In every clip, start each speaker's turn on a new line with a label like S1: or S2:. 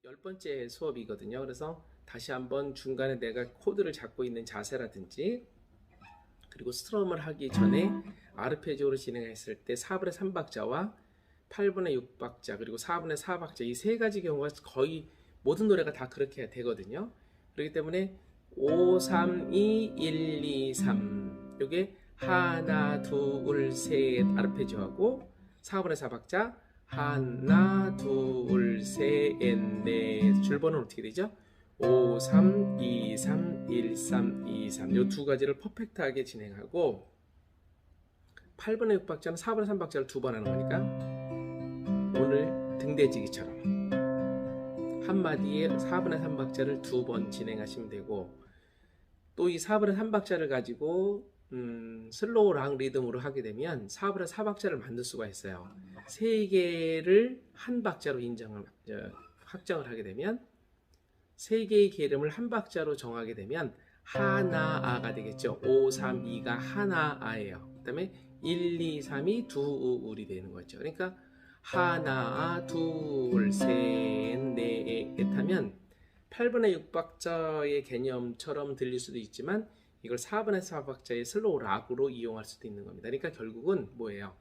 S1: 10번째 수업이거든요. 그래서 다시 한번 중간에 내가 코드를 잡고 있는 자세라든지 그리고 스트럼을 하기 전에 아르페지오로 진행했을 때 4분의 3박자와 8분의 6박자 그리고 4분의 4박자 이 세 가지 경우가 거의 모든 노래가 다 그렇게 되거든요. 그렇기 때문에 5, 3, 2, 1, 2, 3 이게 하나, 둘, 셋 아르페지오하고 4분의 4박자 하나, 둘, 셋, 넷 줄번호는 어떻게 되죠? 5, 3, 2, 3, 1, 3, 2, 3 이 두 가지를 퍼펙트하게 진행하고 8분의 6박자는 4분의 3박자를 두 번 하는 거니까 오늘 등대지기처럼 한마디에 4분의 3박자를 두 번 진행하시면 되고 또 이 4분의 3박자를 가지고 슬로우 랑 리듬으로 하게 되면 4분의 4박자를 만들 수가 있어요. 세 개를 한 박자로 확정을 하게 되면 세 개의 개름을 한 박자로 정하게 되면 하나아가 되겠죠. 5, 3, 2가 하나아예요. 그 다음에 1, 2, 3이 두울이 되는 거죠. 그러니까 하나, 둘, 셋, 넷 하면 8분의 6박자의 개념처럼 들릴 수도 있지만 이걸 4분의 4박자의 슬로우 락으로 이용할 수도 있는 겁니다. 그러니까 결국은 뭐예요?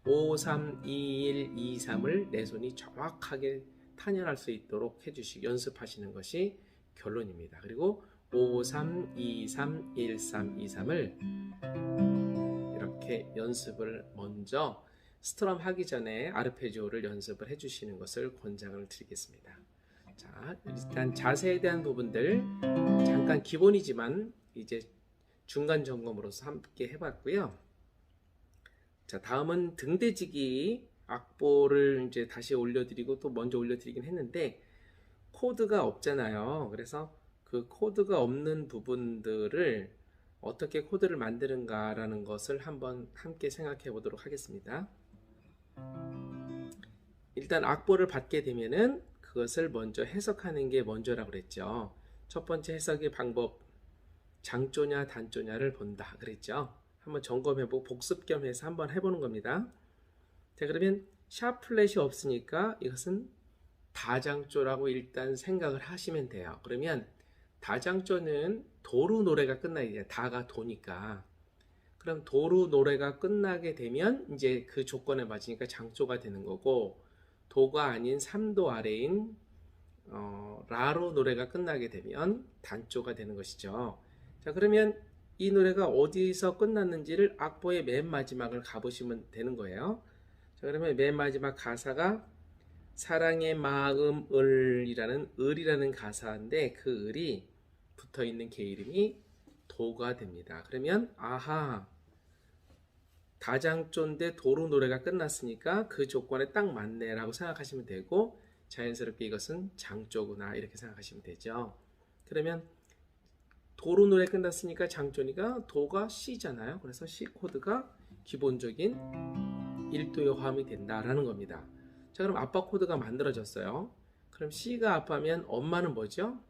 S1: 5, 3, 2, 1, 2, 3을 내 손이 정확하게 탄현할 수 있도록 연습하시는 것이 결론입니다. 그리고 5, 3, 2, 3, 1, 3, 2, 3을 이렇게 연습을 먼저 스트럼 하기 전에 아르페지오를 연습을 해주시는 것을 권장을 드리겠습니다. 자, 일단 자세에 대한 부분들 잠깐 기본이지만 이제 중간 점검으로서 함께 해봤고요. 자, 다음은 등대지기 악보를 이제 다시 올려드리고 또 먼저 올려드리긴 했는데 코드가 없잖아요. 그래서 그 코드가 없는 부분들을 어떻게 코드를 만드는가라는 것을 한번 함께 생각해 보도록 하겠습니다. 일단 악보를 받게 되면은 그것을 먼저 해석하는 게 먼저라고 그랬죠. 첫 번째 해석의 방법, 장조냐 단조냐를 본다 그랬죠. 한번 점검해보고 복습 겸 해서 한번 해보는 겁니다. 자, 그러면 샵 플랫이 없으니까 이것은 다장조라고 일단 생각을 하시면 돼요. 그러면 다장조는 도루 노래가 끝나야 돼요. 다가 도니까. 그럼 도루 노래가 끝나게 되면 이제 그 조건에 맞으니까 장조가 되는 거고 도가 아닌 3도 아래인 라로 노래가 끝나게 되면 단조가 되는 것이죠. 자, 그러면 이 노래가 어디서 끝났는지를 악보의 맨 마지막을 가보시면 되는 거예요. 자, 그러면 맨 마지막 가사가 사랑의 마음을 을이라는 가사인데 그 을이 붙어 있는 개 이름이 도가 됩니다. 그러면 아하, 다장조인데 도로 노래가 끝났으니까 그 조건에 딱 맞네라고 생각하시면 되고 자연스럽게 이것은 장조구나 이렇게 생각하시면 되죠. 그러면 도로 노래 끝났으니까 장조니까 도가 C잖아요. 그래서 C 코드가 기본적인 1도의 화음이 된다라는 겁니다. 자, 그럼 아빠 코드가 만들어졌어요. 그럼 C가 아빠면 엄마는 뭐죠?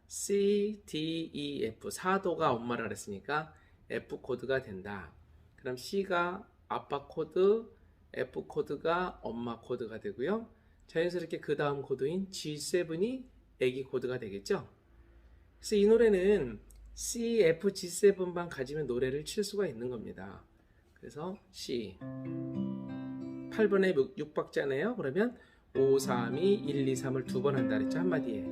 S1: C, D, E, F 4도가 엄마라 그랬으니까 F 코드가 된다. 그럼 C가 아빠 코드, F 코드가 엄마 코드가 되고요. 자연스럽게 그 다음 코드인 G7이 애기 코드가 되겠죠. 그래서 이 노래는 C, F, G7만 가지면 노래를 칠 수가 있는 겁니다. 그래서 C 8분의 6박자네요. 그러면 5, 3, 2, 1, 2, 3을 두 번 한다 그랬죠. 한마디에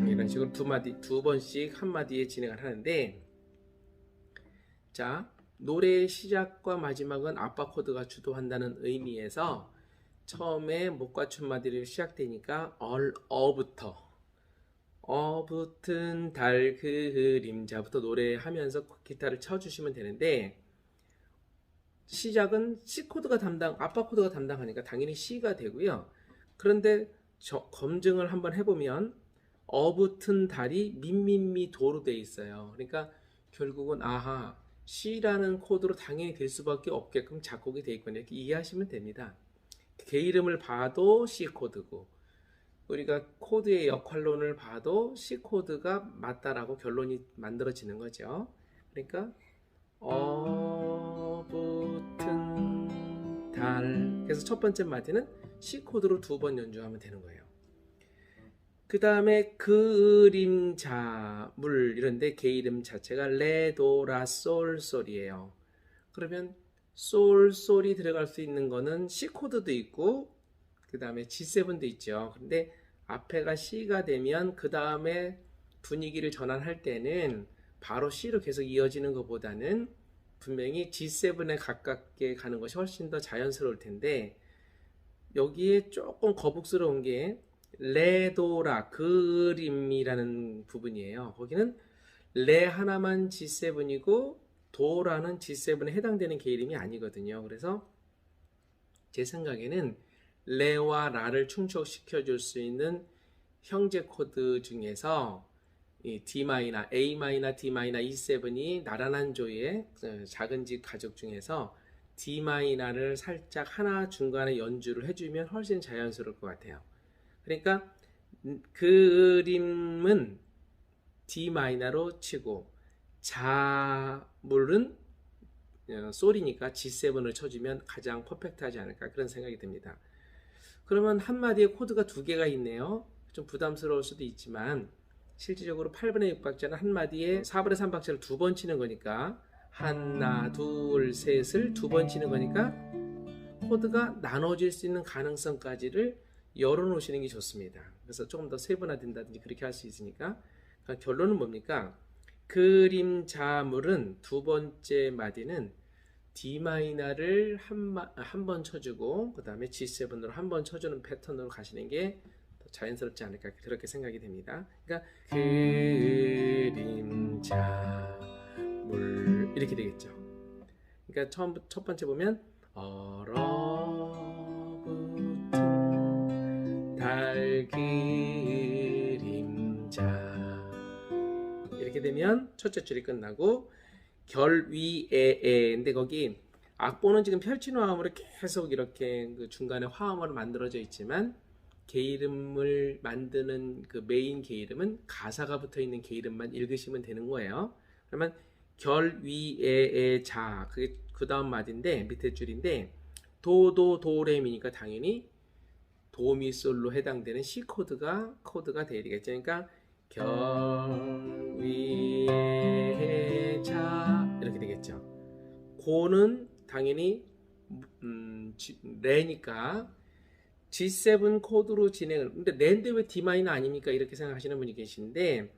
S1: 이런 식으로 두 번씩 한마디에 진행을 하는데 자, 노래의 시작과 마지막은 아빠 코드가 주도한다는 의미에서 처음에 목과 춤마디로 시작되니까 어부터 붙은 달 그림자부터 노래하면서 기타를 쳐주시면 되는데 시작은 C 코드가 아빠 코드가 담당하니까 당연히 C가 되고요. 그런데 검증을 한번 해보면 붙은 달이 미미미 도로 돼 있어요. 그러니까 결국은 아하 C라는 코드로 당연히 될 수밖에 없게끔 작곡이 돼 있거든요. 이렇게 이해하시면 됩니다. 개 이름을 봐도 C 코드고 우리가 코드의 역할론을 봐도 C 코드가 맞다라고 결론이 만들어지는 거죠. 그러니까 붙은 달 달. 그래서 첫 번째 마디는 C 코드로 2번 연주하면 되는 거예요. 그 다음에 그림자, 물 이런데 개 이름 자체가 레, 도, 라, 솔, 솔이에요. 그러면 솔, 솔이 들어갈 수 있는 거는 C 코드도 있고 그 다음에 G7도 있죠. 근데 앞에가 C가 되면 그 다음에 분위기를 전환할 때는 바로 C로 계속 이어지는 것보다는 분명히 G7에 가깝게 가는 것이 훨씬 더 자연스러울 텐데 여기에 조금 거북스러운 게 레도라 그림이라는 부분이에요. 거기는 레 하나만 G7이고 도라는 G7에 해당되는 개 이름이 아니거든요. 그래서 제 생각에는 레와 라를 충족시켜 줄 수 있는 형제 코드 중에서 이 D 마이너, A 마이너, D 마이너, E7이 나란한 조의 작은 집 가족 중에서 D 마이너를 살짝 하나 중간에 연주를 해주면 훨씬 자연스러울 것 같아요. 그러니까 그림은 D 마이너로 치고 자물은 솔이니까 G7을 쳐주면 가장 퍼펙트하지 않을까 그런 생각이 듭니다. 그러면 한마디에 코드가 2개가 있네요. 좀 부담스러울 수도 있지만 실질적으로 8분의 6박자는 한마디에 4분의 3박자를 2번 치는 거니까 하나, 둘, 셋을 2번 치는 거니까 코드가 나눠질 수 있는 가능성까지를 열어놓으시는 게 좋습니다. 그래서 조금 더 세분화된다든지 그렇게 할 수 있으니까 그러니까 결론은 뭡니까? 그림자물은 2번째 마디는 D 마이너를 한 번 쳐주고 그 다음에 G7으로 한 번 쳐주는 패턴으로 가시는 게 더 자연스럽지 않을까 그렇게 생각이 됩니다. 그러니까 그림자물 이렇게 되겠죠. 그러니까 첫 번째 보면 얼어붙은 달 그림자 이렇게 되면 첫째 줄이 끝나고 결 위에 근데 거기 악보는 지금 펼치는 화음으로 계속 이렇게 그 중간에 화음으로 만들어져 있지만 개 이름을 만드는 그 메인 개 이름은 가사가 붙어 있는 개 이름만 읽으시면 되는 거예요. 그러면 결 위에 자 그게 그 다음 마디인데 밑에 줄인데 도레미니까 당연히 도미솔로 해당되는 C 코드가 돼야 되겠죠. 그러니까 결 위에 자 이렇게 되겠죠. 고는 당연히 레니까 G7 코드로 진행을 근데 레인데 왜 D 마이너 아닙니까? 이렇게 생각하시는 분이 계신데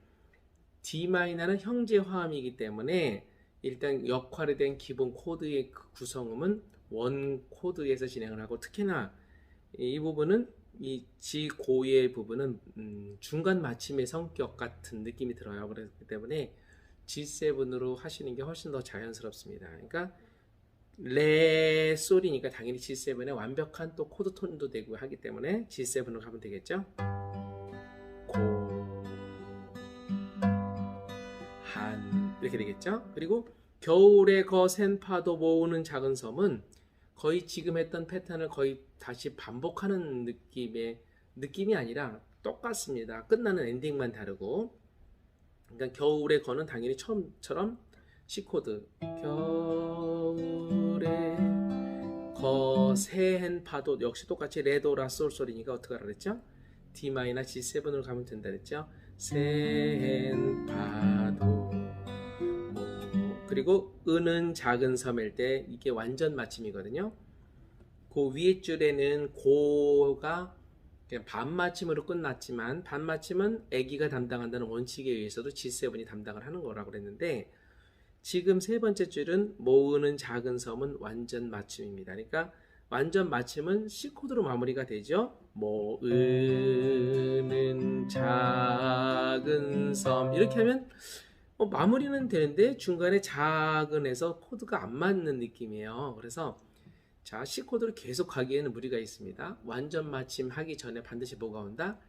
S1: D 마이너는 형제 화음이기 때문에 일단 역할이 된 기본 코드의 구성음은 원 코드에서 진행을 하고 특히나 이 부분은 이 G 고의 부분은 중간 마침의 성격 같은 느낌이 들어요. 그렇기 때문에 G7으로 하시는 게 훨씬 더 자연스럽습니다. 그러니까 레 솔이니까 당연히 G7에 완벽한 또 코드 톤도 되고 하기 때문에 G7으로 가면 되겠죠. 고, 한 이렇게 되겠죠. 그리고 겨울에 거센 파도 모으는 작은 섬은 거의 지금 했던 패턴을 거의 다시 반복하는 느낌이 아니라 똑같습니다. 끝나는 엔딩만 다르고 그러니까 겨울의 거는 당연히 처음처럼 C 코드 겨울에 거센 파도 역시 똑같이 레도라 솔솔이니까 어떻게 하라 그랬죠? D 마이너 G7으로 가면 된다 그랬죠? 센 파도 그리고 은은 작은 섬일 때 이게 완전 맞춤이거든요. 그 위에 줄에는 고가 그냥 반맞춤으로 끝났지만 반맞춤은 애기가 담당한다는 원칙에 의해서도 G7이 담당을 하는 거라고 그랬는데 지금 세 번째 줄은 모으는 작은 섬은 완전 맞춤입니다. 그러니까 완전 맞춤은 C 코드로 마무리가 되죠. 모으는 작은 섬 이렇게 하면 마무리는 되는데 중간에 작은에서 코드가 안 맞는 느낌이에요. 그래서 자 C 코드를 계속 가기에는 무리가 있습니다. 완전 맞춤 하기 전에 반드시 뭐가 온다?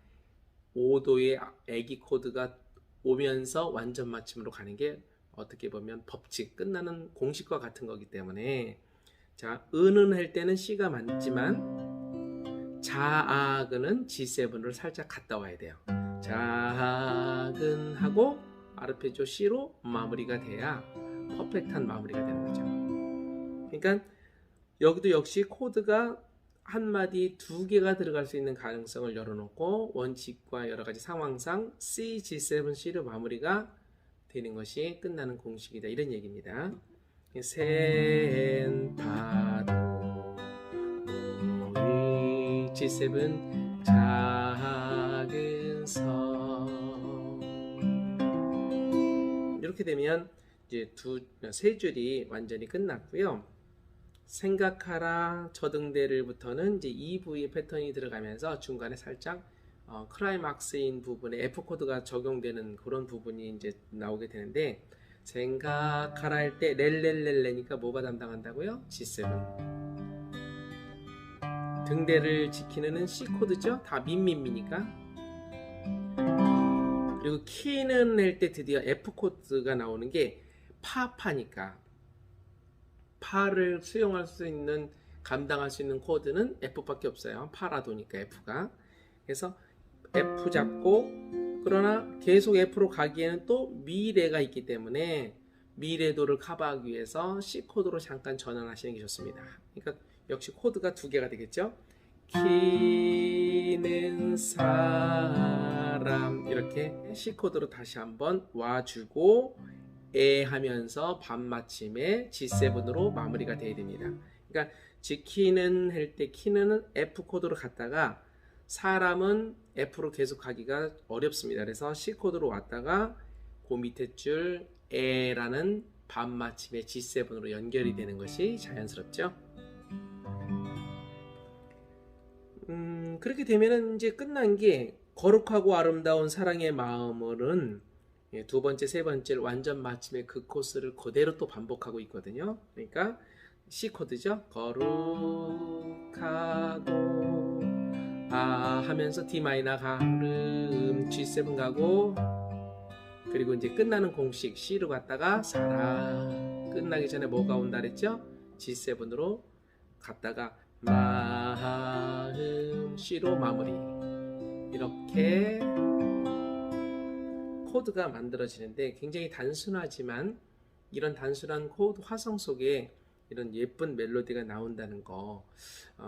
S1: 5도의 애기 코드가 오면서 완전 맞춤으로 가는 게 어떻게 보면 법칙 끝나는 공식과 같은 거기 때문에 자 은은 할 때는 C가 맞지만 자악은 G7으로 살짝 갔다 와야 돼요. 자악은 하고 아르페지오 C로 마무리가 돼야 퍼펙트한 마무리가 되는 거죠. 그러니까 여기도 역시 코드가 한 마디 두 개가 들어갈 수 있는 가능성을 열어놓고 원칙과 여러 가지 상황상 C, G7, C로 마무리가 되는 것이 끝나는 공식이다. 이런 얘기입니다. 센 파도 우리 G7 작은 섬. 이렇게 되면 이제 세 줄이 완전히 끝났고요. 생각하라 저등대를부터는 이제 2부의 패턴이 들어가면서 중간에 살짝 클라이막스인 부분에 F 코드가 적용되는 그런 부분이 이제 나오게 되는데, 생각하라 할 때 렐렐렐레니까 뭐가 담당한다고요? G7. 등대를 지키는 C 코드죠. 다 민민미니까. 그리고 키는 낼 때 드디어 F 코드가 나오는 게 파파니까, 파를 수용할 수 있는, 감당할 수 있는 코드는 F밖에 없어요. 파라도니까 F가. 그래서 F 잡고, 그러나 계속 F로 가기에는 또 미래가 있기 때문에 미래도를 커버하기 위해서 C 코드로 잠깐 전환하시는 게 좋습니다. 그러니까 역시 코드가 두 개가 되겠죠. 키는 사람, 이렇게 C 코드로 다시 한번 와주고 에 하면서 반마침에 G7으로 마무리가 돼야 됩니다. 그러니까 지키는 할 때 키는 F 코드로 갔다가 사람은 F로 계속 가기가 어렵습니다. 그래서 C 코드로 왔다가 그 밑에 줄 에라는 반마침에 G7으로 연결이 되는 것이 자연스럽죠. 그렇게 되면은 이제 끝난 게, 거룩하고 아름다운 사랑의 마음은 두 번째, 세 번째 완전 마침의 그 코스를 그대로 또 반복하고 있거든요. 그러니까 C 코드죠. 거룩하고 하면서 D 마이너 가름 G7 가고, 그리고 이제 끝나는 공식 C로 갔다가 사랑, 끝나기 전에 뭐가 온다 그랬죠? G7으로 갔다가 마음 C로 마무리. 이렇게 코드가 만들어지는데 굉장히 단순하지만 이런 단순한 코드 화성 속에 이런 예쁜 멜로디가 나온다는 거,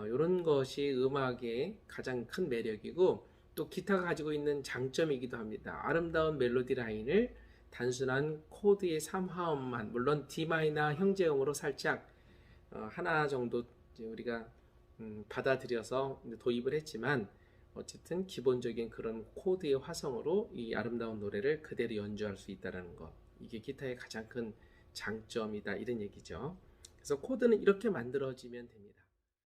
S1: 이런 것이 음악의 가장 큰 매력이고 또 기타가 가지고 있는 장점이기도 합니다. 아름다운 멜로디 라인을 단순한 코드의 3화음만, 물론 D마이너 형제음으로 살짝 하나 정도 우리가 받아들여서 도입을 했지만, 어쨌든 기본적인 그런 코드의 화성으로 이 아름다운 노래를 그대로 연주할 수 있다는 것, 이게 기타의 가장 큰 장점이다, 이런 얘기죠. 그래서 코드는 이렇게 만들어지면 됩니다.